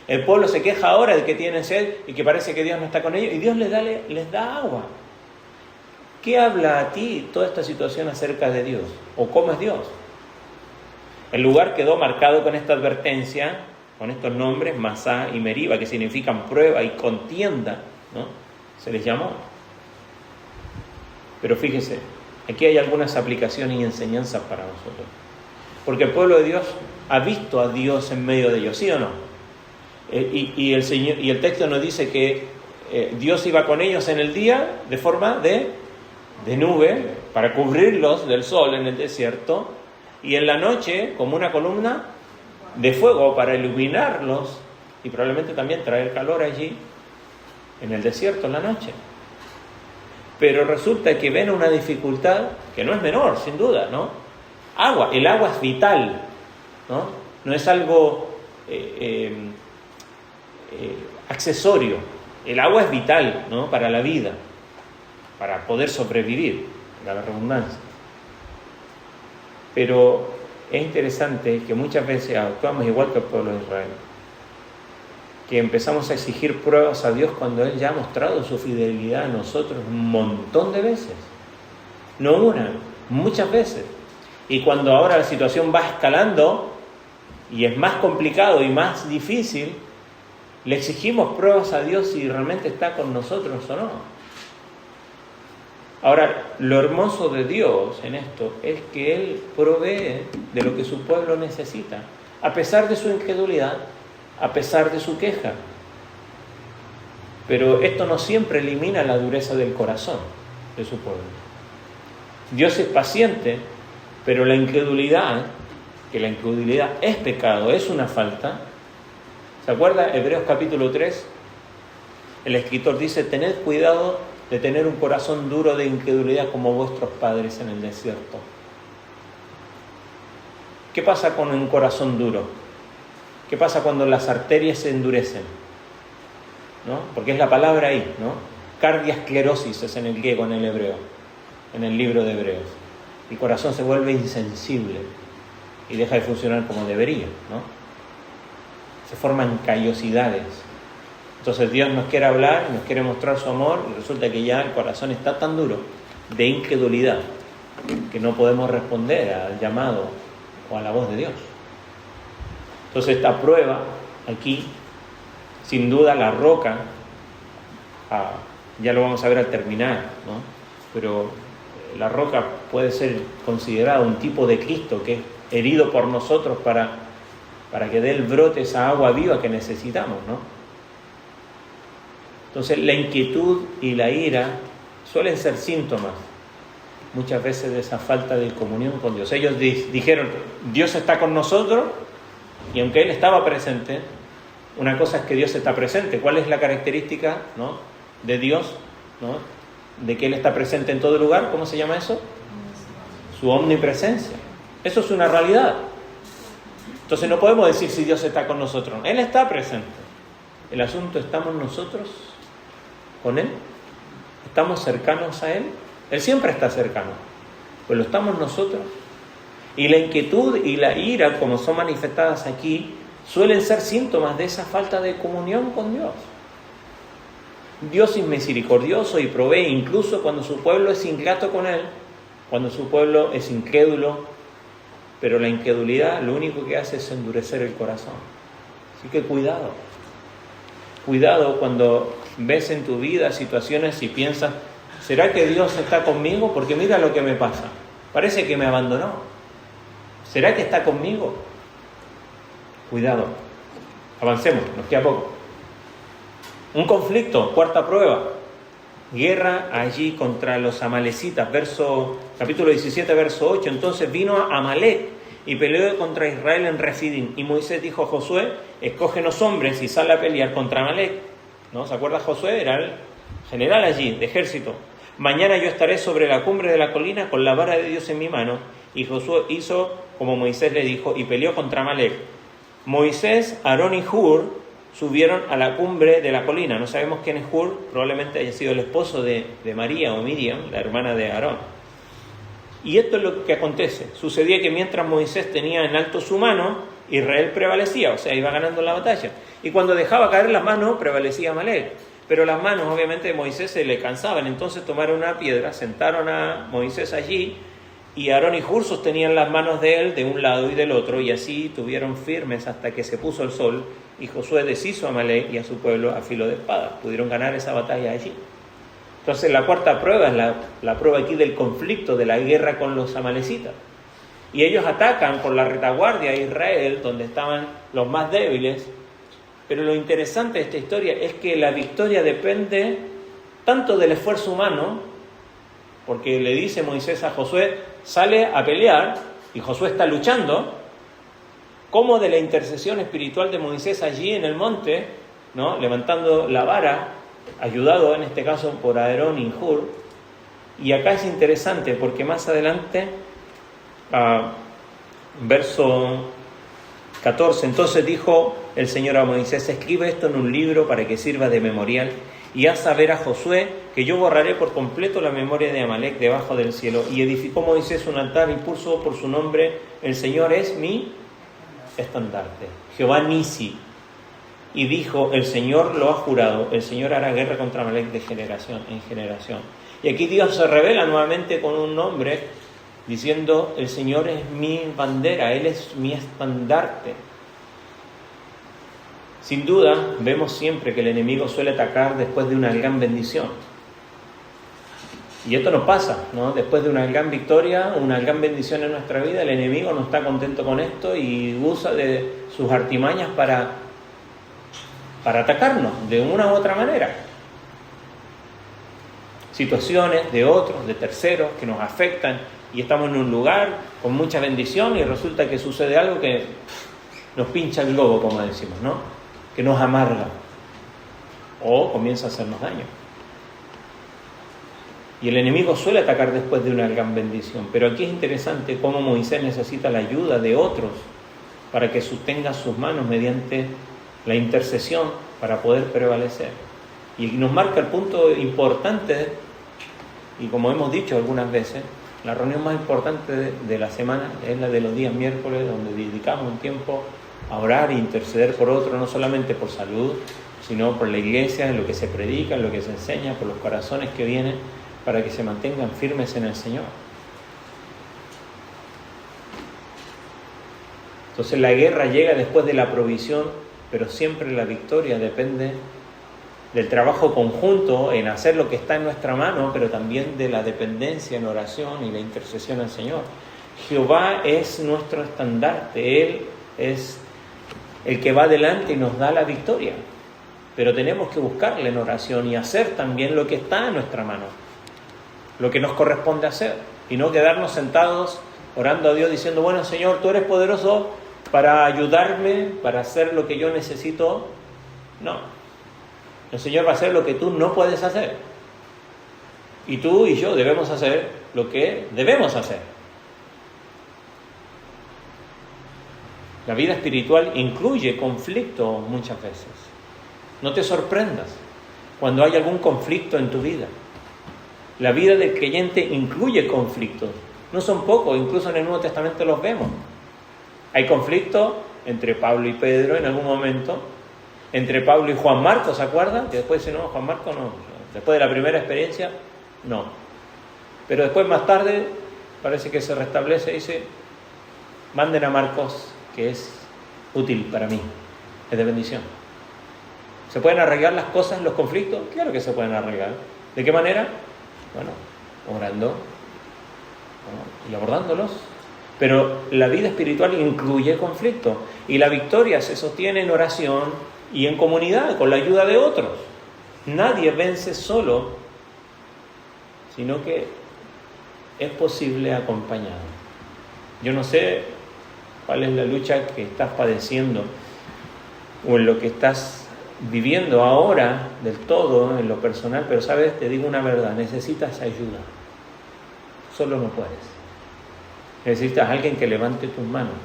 El pueblo se queja ahora de que tienen sed y que parece que Dios no está con ellos y Dios les da agua. ¿Qué habla a ti toda esta situación acerca de Dios? ¿O cómo es Dios? El lugar quedó marcado con esta advertencia, con estos nombres, Masá y Meriba, que significan prueba y contienda, ¿no? Se les llamó. Pero fíjese, aquí hay algunas aplicaciones y enseñanzas para nosotros. Porque el pueblo de Dios ha visto a Dios en medio de ellos, ¿sí o no? Y el texto nos dice que Dios iba con ellos en el día de forma de nube para cubrirlos del sol en el desierto, y en la noche como una columna de fuego para iluminarlos y probablemente también traer calor allí en el desierto en la noche. Pero resulta que ven una dificultad que no es menor, sin duda, ¿no? Agua, el agua es vital, ¿no? No es algo accesorio. El agua es vital, ¿no? Para la vida, para poder sobrevivir, para la redundancia. Pero es interesante que muchas veces actuamos igual que el pueblo de Israel, que empezamos a exigir pruebas a Dios cuando Él ya ha mostrado su fidelidad a nosotros un montón de veces, no una, muchas veces. Y cuando ahora la situación va escalando y es más complicado y más difícil, le exigimos pruebas a Dios si realmente está con nosotros o no. Ahora, lo hermoso de Dios en esto es que Él provee de lo que su pueblo necesita, a pesar de su incredulidad, a pesar de su queja. Pero esto no siempre elimina la dureza del corazón de su pueblo. Dios es paciente, pero la incredulidad, que la incredulidad es pecado, es una falta. ¿Se acuerda? Hebreos capítulo 3, el escritor dice: tened cuidado de tener un corazón duro de incredulidad como vuestros padres en el desierto. ¿Qué pasa con un corazón duro? ¿Qué pasa cuando las arterias se endurecen? ¿No? Porque es la palabra ahí, ¿no? Cardiasclerosis es en el griego, en el hebreo, en el libro de Hebreos. El corazón se vuelve insensible y deja de funcionar como debería, ¿no? Se forman callosidades. Entonces Dios nos quiere hablar, nos quiere mostrar su amor, y resulta que ya el corazón está tan duro de incredulidad que no podemos responder al llamado o a la voz de Dios. Entonces esta prueba aquí, sin duda la roca, ya lo vamos a ver al terminar, ¿no? Pero la roca puede ser considerada un tipo de Cristo que es herido por nosotros para que dé el brote esa agua viva que necesitamos, ¿no? Entonces la inquietud y la ira suelen ser síntomas muchas veces de esa falta de comunión con Dios. Ellos dijeron, Dios está con nosotros, y aunque Él estaba presente, una cosa es que Dios está presente. ¿Cuál es la característica, ¿no?, de Dios, ¿no?, de que Él está presente en todo lugar? ¿Cómo se llama eso? Su omnipresencia. Eso es una realidad. Entonces no podemos decir si Dios está con nosotros. Él está presente. El asunto, ¿estamos nosotros con Él? ¿Estamos cercanos a Él? Él siempre está cercano, pues lo estamos nosotros. Y la inquietud y la ira, como son manifestadas aquí, suelen ser síntomas de esa falta de comunión con Dios. Dios es misericordioso y provee incluso cuando su pueblo es ingrato con Él, cuando su pueblo es incrédulo, pero la incredulidad lo único que hace es endurecer el corazón. Así que cuidado cuando ves en tu vida situaciones y piensas, ¿será que Dios está conmigo? Porque mira lo que me pasa, parece que me abandonó. ¿Será que está conmigo? Cuidado, avancemos, nos queda poco. Un conflicto, cuarta prueba, guerra allí contra los amalecitas, capítulo 17, verso 8. Entonces vino Amalec y peleó contra Israel en Refidim. Y Moisés dijo a Josué, escógenos hombres y sal a pelear contra Amalec. ¿No? ¿Se acuerda Josué? Era el general allí, de ejército. Mañana yo estaré sobre la cumbre de la colina con la vara de Dios en mi mano. Y Josué hizo como Moisés le dijo y peleó contra Amalec. Moisés, Aarón y Hur subieron a la cumbre de la colina. No sabemos quién es Hur, probablemente haya sido el esposo de María o Miriam, la hermana de Aarón. Y esto es lo que acontece. Sucedía que mientras Moisés tenía en alto su mano, Israel prevalecía, o sea, iba ganando la batalla. Y cuando dejaba caer las manos, prevalecía Amalec. Pero las manos, obviamente, de Moisés se le cansaban. Entonces tomaron una piedra, sentaron a Moisés allí, y Aarón y Hur sostenían las manos de él de un lado y del otro, y así tuvieron firmes hasta que se puso el sol, y Josué deshizo a Amalec y a su pueblo a filo de espada. Pudieron ganar esa batalla allí. Entonces la cuarta prueba es la prueba aquí del conflicto, de la guerra con los amalecitas. Y ellos atacan por la retaguardia a Israel, donde estaban los más débiles. Pero lo interesante de esta historia es que la victoria depende tanto del esfuerzo humano, porque le dice Moisés a Josué, sale a pelear, y Josué está luchando, como de la intercesión espiritual de Moisés allí en el monte, ¿no? Levantando la vara, ayudado en este caso por Aarón y Hur. Y acá es interesante porque más adelante, verso 14, entonces dijo el Señor a Moisés, escribe esto en un libro para que sirva de memorial y haz saber a Josué que yo borraré por completo la memoria de Amalec debajo del cielo. Y edificó Moisés un altar y puso por su nombre, el Señor es mi estandarte, Jehová Nisi. Y dijo, el Señor lo ha jurado, el Señor hará guerra contra Amalec de generación en generación. Y aquí Dios se revela nuevamente con un nombre, diciendo, el Señor es mi bandera, Él es mi estandarte. Sin duda, vemos siempre que el enemigo suele atacar después de una gran bendición. Y esto nos pasa, ¿no? Después de una gran victoria, una gran bendición en nuestra vida, el enemigo no está contento con esto y usa de sus artimañas para atacarnos de una u otra manera. Situaciones de otros, de terceros, que nos afectan y estamos en un lugar con mucha bendición y resulta que sucede algo que nos pincha el globo, como decimos, ¿no? Que nos amarga o comienza a hacernos daño. Y el enemigo suele atacar después de una gran bendición. Pero aquí es interesante cómo Moisés necesita la ayuda de otros para que sostenga sus manos mediante la intercesión para poder prevalecer. Y nos marca el punto importante, y como hemos dicho algunas veces, la reunión más importante de la semana es la de los días miércoles, donde dedicamos un tiempo a orar e interceder por otros, no solamente por salud, sino por la iglesia, en lo que se predica, en lo que se enseña, por los corazones que vienen, para que se mantengan firmes en el Señor. Entonces la guerra llega después de la provisión, pero siempre la victoria depende del trabajo conjunto en hacer lo que está en nuestra mano, pero también de la dependencia en oración y la intercesión al Señor. Jehová es nuestro estandarte, Él es el que va adelante y nos da la victoria, pero tenemos que buscarle en oración y hacer también lo que está en nuestra mano, lo que nos corresponde hacer, y no quedarnos sentados orando a Dios diciendo, bueno Señor, tú eres poderoso para ayudarme, para hacer lo que yo necesito. No, el Señor va a hacer lo que tú no puedes hacer, y tú y yo debemos hacer lo que debemos hacer. La vida espiritual incluye conflicto muchas veces. No te sorprendas cuando hay algún conflicto en tu vida. La vida del creyente incluye conflictos. No son pocos, incluso en el Nuevo Testamento los vemos. Hay conflictos entre Pablo y Pedro en algún momento, entre Pablo y Juan Marcos, ¿se acuerdan? Que después dice, no, Juan Marcos no, después de la primera experiencia, no. Pero después más tarde parece que se restablece y dice, manden a Marcos, que es útil para mí, es de bendición. ¿Se pueden arreglar las cosas, los conflictos? Claro que se pueden arreglar. ¿De qué manera? Bueno, orando, ¿no? Y abordándolos. Pero la vida espiritual incluye conflicto. Y la victoria se sostiene en oración y en comunidad, con la ayuda de otros. Nadie vence solo, sino que es posible acompañado. Yo no sé cuál es la lucha que estás padeciendo o en lo que estás viviendo ahora del todo, en lo personal, pero sabes, te digo una verdad, necesitas ayuda. Solo no puedes. Necesitas a alguien que levante tus manos.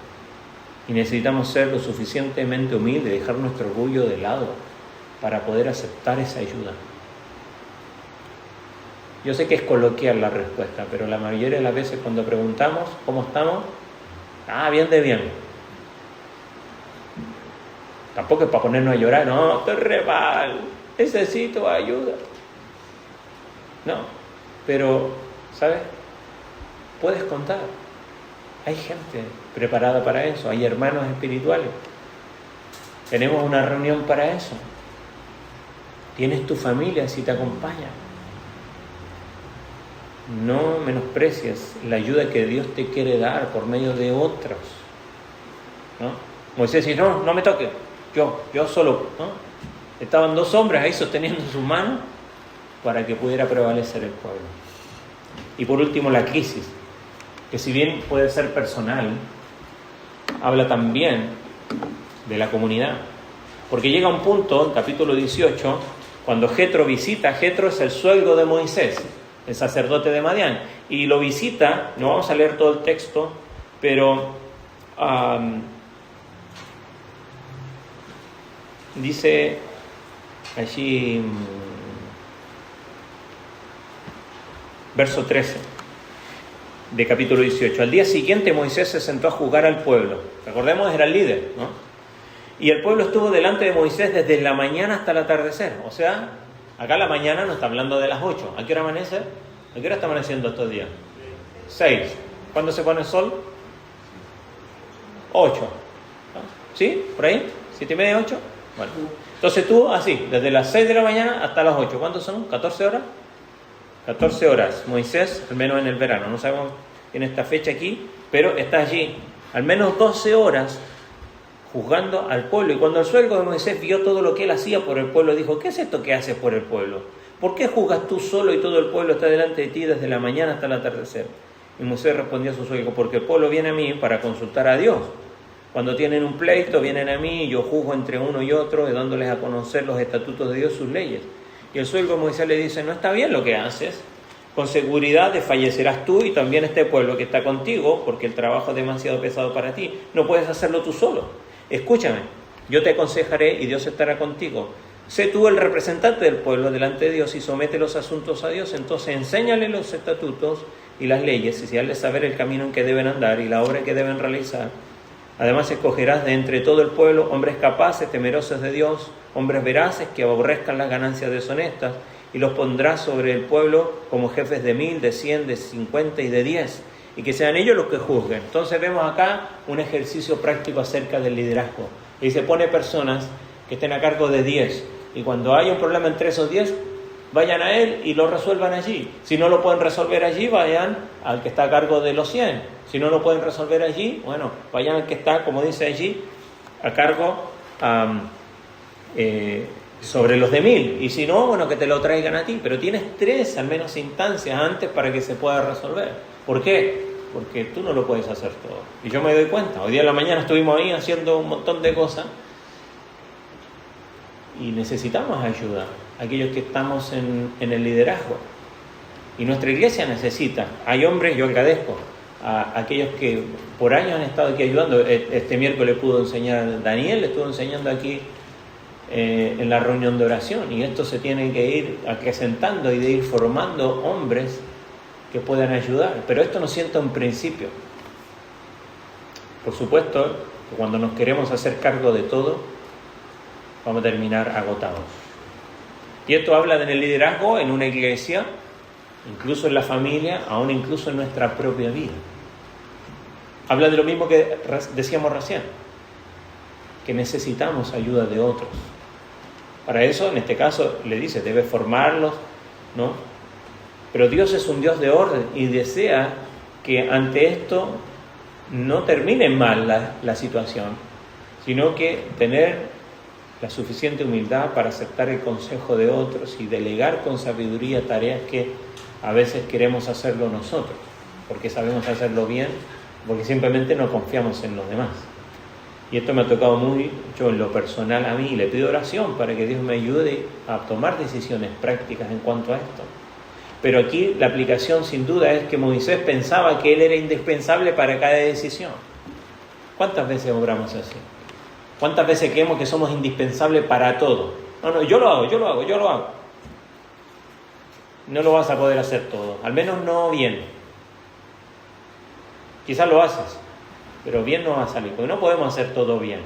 Y necesitamos ser lo suficientemente humildes, dejar nuestro orgullo de lado para poder aceptar esa ayuda. Yo sé que es coloquial la respuesta, pero la mayoría de las veces cuando preguntamos cómo estamos, bien de bien. Tampoco es para ponernos a llorar, no, estoy re mal, necesito ayuda. No, pero, ¿sabes? Puedes contar. Hay gente preparada para eso, hay hermanos espirituales. Tenemos una reunión para eso. Tienes tu familia si te acompaña. No menosprecies la ayuda que Dios te quiere dar por medio de otros, ¿no? Moisés dice, no me toques, yo solo, ¿no? Estaban 2 hombres ahí sosteniendo sus manos para que pudiera prevalecer el pueblo. Y por último, la crisis, que si bien puede ser personal, habla también de la comunidad. Porque llega un punto, en capítulo 18, cuando Jetro visita, Jetro es el suegro de Moisés, el sacerdote de Madián, y lo visita, no vamos a leer todo el texto, pero dice allí, verso 13 de capítulo 18, al día siguiente Moisés se sentó a juzgar al pueblo. Recordemos, era el líder, ¿no? Y el pueblo estuvo delante de Moisés desde la mañana hasta el atardecer. O sea, acá la mañana no está hablando de las 8. ¿A qué hora amanece? ¿A qué hora está amaneciendo estos días? 6. ¿Cuándo se pone el sol? 8. ¿No? ¿Sí? ¿Por ahí? ¿7:30, 8? Bueno. Entonces tú, así, desde las 6 de la mañana hasta las 8. ¿Cuántos son? ¿14 horas? 14 horas. Moisés, al menos en el verano. No sabemos en esta fecha aquí, pero está allí. Al menos 12 horas juzgando al pueblo. Y cuando el suegro de Moisés vio todo lo que él hacía por el pueblo, dijo, ¿qué es esto que haces por el pueblo? ¿Por qué juzgas tú solo y todo el pueblo está delante de ti desde la mañana hasta el atardecer? Y Moisés respondió a su suegro, porque el pueblo viene a mí para consultar a Dios. Cuando tienen un pleito, vienen a mí y yo juzgo entre uno y otro, dándoles a conocer los estatutos de Dios, sus leyes. Y el suegro de Moisés le dice, no está bien lo que haces. Con seguridad desfallecerás tú y también este pueblo que está contigo, porque el trabajo es demasiado pesado para ti. No puedes hacerlo tú solo. Escúchame, yo te aconsejaré y Dios estará contigo. Sé tú el representante del pueblo delante de Dios y somete los asuntos a Dios. Entonces enséñale los estatutos y las leyes y hazles saber el camino en que deben andar y la obra que deben realizar. Además escogerás de entre todo el pueblo hombres capaces, temerosos de Dios, hombres veraces que aborrezcan las ganancias deshonestas, y los pondrás sobre el pueblo como jefes de 1000, de 100, de 50 y de 10, y que sean ellos los que juzguen. Entonces vemos acá un ejercicio práctico acerca del liderazgo. Y se pone personas que estén a cargo de 10, y cuando haya un problema entre esos 10, vayan a él y lo resuelvan allí. Si no lo pueden resolver allí, vayan al que está a cargo de los 100. Si no lo pueden resolver allí, bueno, vayan al que está, como dice allí, a cargo sobre los de 1000. Y si no, bueno, que te lo traigan a ti. Pero tienes 3 al menos instancias antes para que se pueda resolver. ¿Por qué? Porque tú no lo puedes hacer todo. Y yo me doy cuenta. Hoy día en la mañana estuvimos ahí haciendo un montón de cosas. Y necesitamos ayuda. Aquellos que estamos en el liderazgo. Y nuestra iglesia necesita. Hay hombres, yo agradezco a aquellos que por años han estado aquí ayudando. Este miércoles pudo enseñar Daniel, estuvo enseñando aquí en la reunión de oración. Y esto se tiene que ir acrecentando y de ir formando hombres que puedan ayudar. Pero esto no sienta un principio. Por supuesto, que cuando nos queremos hacer cargo de todo, vamos a terminar agotados. Y esto habla del liderazgo en una iglesia, incluso en la familia, aún incluso en nuestra propia vida. Habla de lo mismo que decíamos recién, que necesitamos ayuda de otros. Para eso, en este caso, le dice, debe formarlos, ¿no? Pero Dios es un Dios de orden y desea que ante esto no termine mal la situación, sino que tener la suficiente humildad para aceptar el consejo de otros y delegar con sabiduría tareas que a veces queremos hacerlo nosotros, porque sabemos hacerlo bien, porque simplemente no confiamos en los demás. Y esto me ha tocado mucho en lo personal a mí, y le pido oración para que Dios me ayude a tomar decisiones prácticas en cuanto a esto. Pero aquí la aplicación sin duda es que Moisés pensaba que él era indispensable para cada decisión. ¿Cuántas veces obramos así? ¿Cuántas veces creemos que somos indispensables para todo? No, yo lo hago. No lo vas a poder hacer todo, al menos no bien. Quizás lo haces, pero bien no va a salir, porque no podemos hacer todo bien.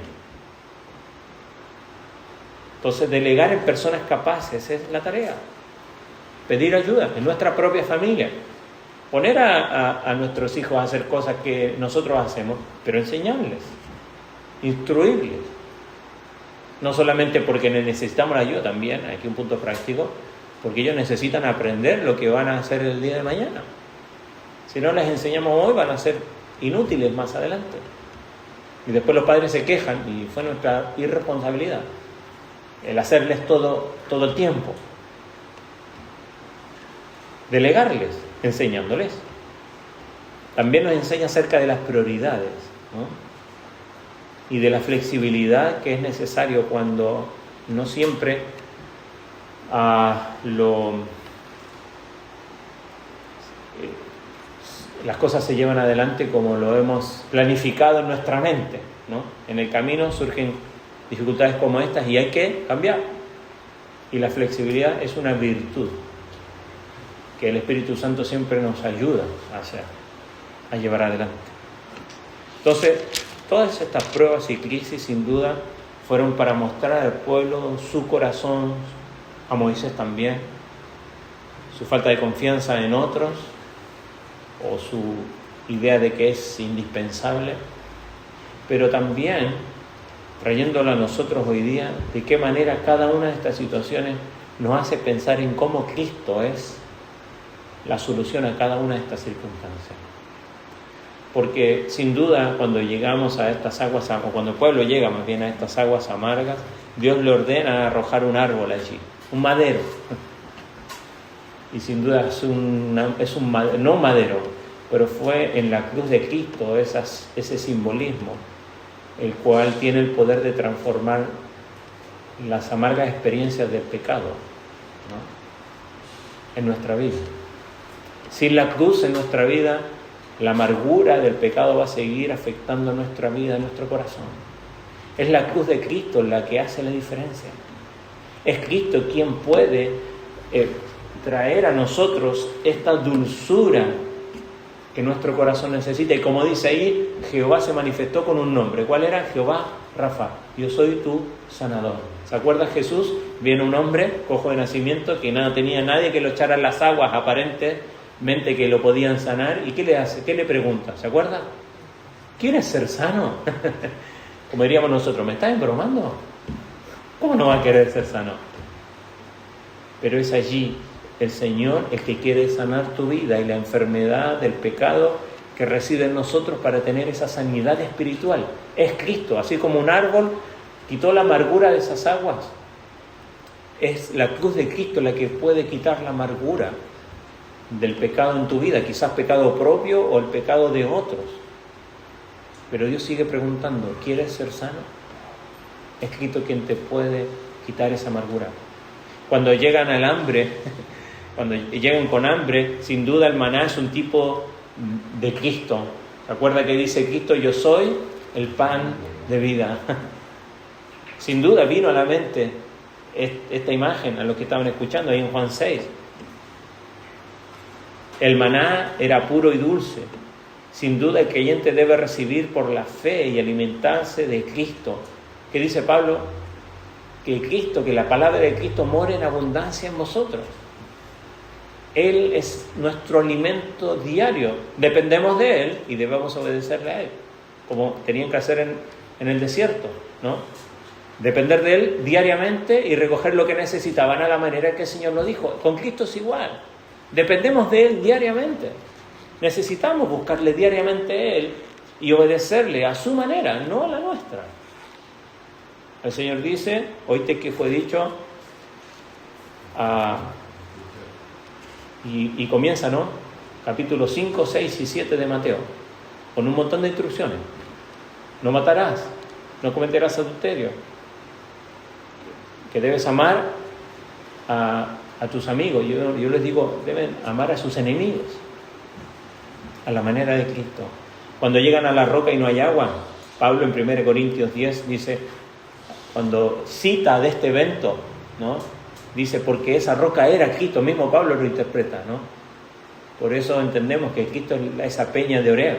Entonces, delegar en personas capaces es la tarea. Pedir ayuda en nuestra propia familia. Poner a nuestros hijos a hacer cosas que nosotros hacemos, pero enseñarles, instruirles. No solamente porque necesitamos la ayuda, también, aquí un punto práctico, porque ellos necesitan aprender lo que van a hacer el día de mañana. Si no les enseñamos hoy, van a ser inútiles más adelante. Y después los padres se quejan, y fue nuestra irresponsabilidad el hacerles todo el tiempo. Delegarles, enseñándoles. También nos enseña acerca de las prioridades, ¿no? Y de la flexibilidad que es necesario cuando no siempre las cosas se llevan adelante como lo hemos planificado en nuestra mente, ¿no? En el camino surgen dificultades como estas y hay que cambiar. Y la flexibilidad es una virtud que el Espíritu Santo siempre nos ayuda a llevar adelante. Entonces, todas estas pruebas y crisis sin duda fueron para mostrar al pueblo su corazón, a Moisés también, su falta de confianza en otros o su idea de que es indispensable, pero también trayéndolo a nosotros hoy día, de qué manera cada una de estas situaciones nos hace pensar en cómo Cristo es la solución a cada una de estas circunstancias. Porque sin duda cuando llegamos a estas aguas, o cuando el pueblo llega más bien a estas aguas amargas, Dios le ordena arrojar un árbol allí, un madero. Y sin duda no un madero, pero fue en la cruz de Cristo ese simbolismo, el cual tiene el poder de transformar las amargas experiencias del pecado, ¿no? En nuestra vida. Sin la cruz en nuestra vida, la amargura del pecado va a seguir afectando nuestra vida, nuestro corazón. Es la cruz de Cristo la que hace la diferencia. Es Cristo quien puede traer a nosotros esta dulzura que nuestro corazón necesita. Y como dice ahí, Jehová se manifestó con un nombre. ¿Cuál era? Jehová Rafa. Yo soy tu sanador. ¿Se acuerda Jesús? Viene un hombre, cojo de nacimiento, que no tenía nadie que lo echara en las aguas aparentemente que lo podían sanar. ¿Y qué le hace? ¿Qué le pregunta? ¿Se acuerda? ¿Quieres ser sano? Como diríamos nosotros, ¿me estás embromando? ¿Cómo no va a querer ser sano? Pero es allí el Señor el que quiere sanar tu vida y la enfermedad del pecado que reside en nosotros para tener esa sanidad espiritual. Es Cristo, así como un árbol quitó la amargura de esas aguas. Es la cruz de Cristo la que puede quitar la amargura del pecado en tu vida, quizás pecado propio o el pecado de otros. Pero Dios sigue preguntando, ¿quieres ser sano? Es Cristo quien te puede quitar esa amargura. Cuando llegan al hambre, cuando llegan con hambre, sin duda el maná es un tipo de Cristo. ¿Se acuerda que dice Cristo, yo soy el pan de vida? Sin duda vino a la mente esta imagen a los que estaban escuchando ahí en Juan 6. El maná era puro y dulce, Sin duda el creyente debe recibir por la fe y alimentarse de Cristo. ¿Qué dice Pablo? Que la palabra de Cristo more en abundancia en vosotros. Él es nuestro alimento diario. Dependemos de Él y debemos obedecerle a Él, como tenían que hacer en el desierto, ¿no? Depender de Él diariamente y recoger lo que necesitaban a la manera que el Señor lo dijo. Con Cristo es igual. Dependemos de Él diariamente. Necesitamos buscarle diariamente a Él y obedecerle a su manera, no a la nuestra. El Señor dice, oíste que fue dicho, y comienza, ¿no? Capítulos 5, 6 y 7 de Mateo, con un montón de instrucciones. No matarás, no cometerás adulterio, que debes amar a tus amigos. Yo les digo, deben amar a sus enemigos, a la manera de Cristo. Cuando llegan a la roca y no hay agua, Pablo en 1 Corintios 10 dice, cuando cita de este evento, ¿no? Dice, porque esa roca era Cristo, mismo Pablo lo interpreta, ¿no? Por eso entendemos que Cristo es esa peña de Oreb.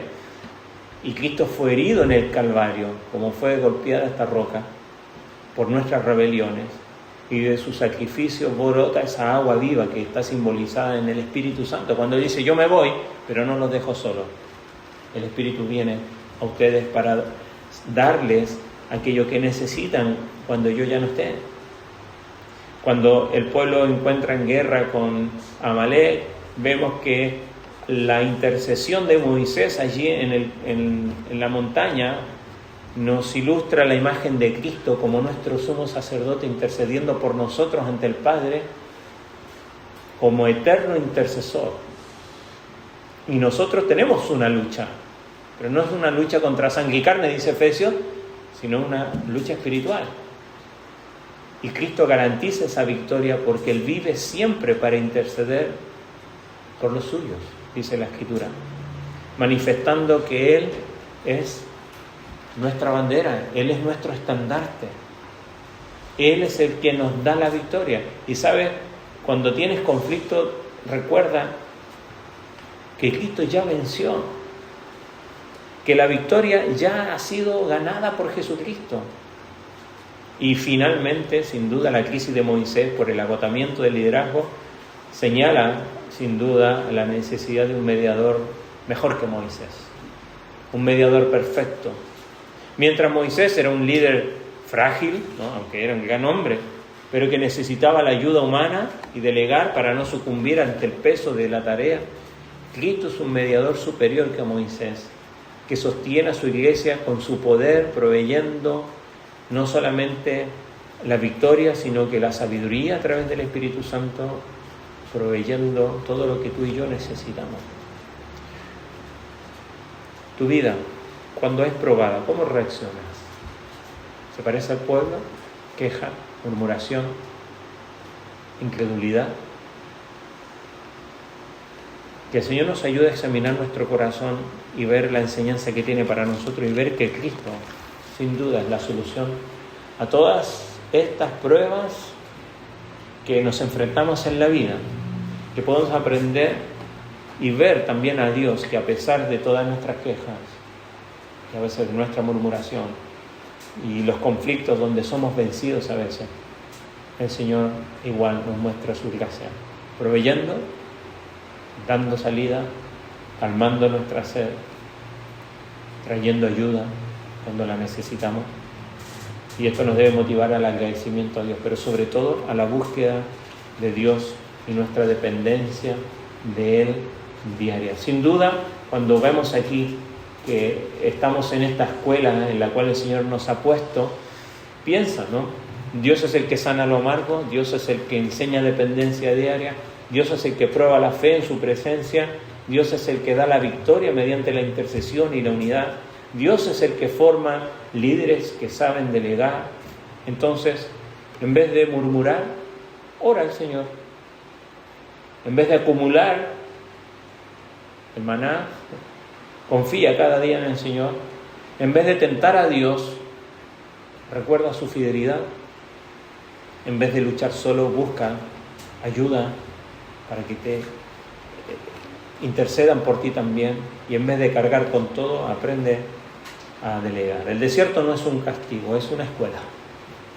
Y Cristo fue herido en el Calvario, como fue golpeada esta roca, por nuestras rebeliones. Y de su sacrificio brota esa agua viva que está simbolizada en el Espíritu Santo. Cuando dice, yo me voy, pero no los dejo solos. El Espíritu viene a ustedes para darles aquello que necesitan cuando yo ya no esté. Cuando el pueblo encuentra en guerra con Amalek, vemos que la intercesión de Moisés allí en la montaña nos ilustra la imagen de Cristo como nuestro sumo sacerdote intercediendo por nosotros ante el Padre como eterno intercesor. Y nosotros tenemos una lucha, pero no es una lucha contra sangre y carne, dice Efesios, sino una lucha espiritual. Y Cristo garantiza esa victoria porque Él vive siempre para interceder por los suyos, dice la Escritura, manifestando que Él es nuestra bandera, Él es nuestro estandarte. Él es el que nos da la victoria. Y sabes, cuando tienes conflicto, recuerda que Cristo ya venció, que la victoria ya ha sido ganada por Jesucristo. Y finalmente, sin duda, la crisis de Moisés por el agotamiento del liderazgo señala, sin duda, la necesidad de un mediador mejor que Moisés, un mediador perfecto. Mientras Moisés era un líder frágil, ¿no? Aunque era un gran hombre, pero que necesitaba la ayuda humana y delegar para no sucumbir ante el peso de la tarea, Cristo es un mediador superior que Moisés, que sostiene a su iglesia con su poder, proveyendo no solamente la victoria, sino que la sabiduría a través del Espíritu Santo, proveyendo todo lo que tú y yo necesitamos. Tu vida, cuando es probada, ¿cómo reaccionas? ¿Se parece al pueblo? Queja, murmuración, incredulidad. Que el Señor nos ayude a examinar nuestro corazón y ver la enseñanza que tiene para nosotros y ver que Cristo, sin duda, es la solución a todas estas pruebas que nos enfrentamos en la vida, que podemos aprender y ver también a Dios, que a pesar de todas nuestras quejas, que a veces de nuestra murmuración y los conflictos donde somos vencidos a veces, el Señor igual nos muestra su gracia, proveyendo, dando salida, calmando nuestra sed, trayendo ayuda cuando la necesitamos. Y esto nos debe motivar al agradecimiento a Dios, pero sobre todo a la búsqueda de Dios y nuestra dependencia de Él diaria. Sin duda, cuando vemos aquí que estamos en esta escuela en la cual el Señor nos ha puesto, piensa, ¿no? Dios es el que sana lo amargo, Dios es el que enseña dependencia diaria, Dios es el que prueba la fe en su presencia, Dios es el que da la victoria mediante la intercesión y la unidad, Dios es el que forma líderes que saben delegar. Entonces, en vez de murmurar, ora al Señor. En vez de acumular el maná, confía cada día en el Señor. En vez de tentar a Dios, recuerda su fidelidad. En vez de luchar solo, busca ayuda para que te intercedan por ti también, y en vez de cargar con todo, aprende a delegar. El desierto no es un castigo, es una escuela,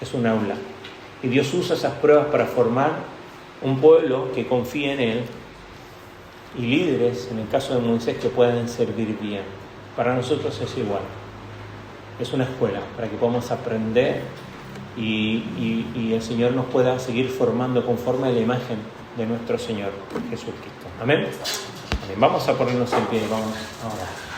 es un aula. Y Dios usa esas pruebas para formar un pueblo que confíe en Él, y líderes, en el caso de Moisés, que puedan servir bien. Para nosotros es igual. Es una escuela para que podamos aprender y el Señor nos pueda seguir formando conforme a la imagen de nuestro Señor Jesucristo. Amén. Amén. Vamos a ponernos en pie y vamos a orar.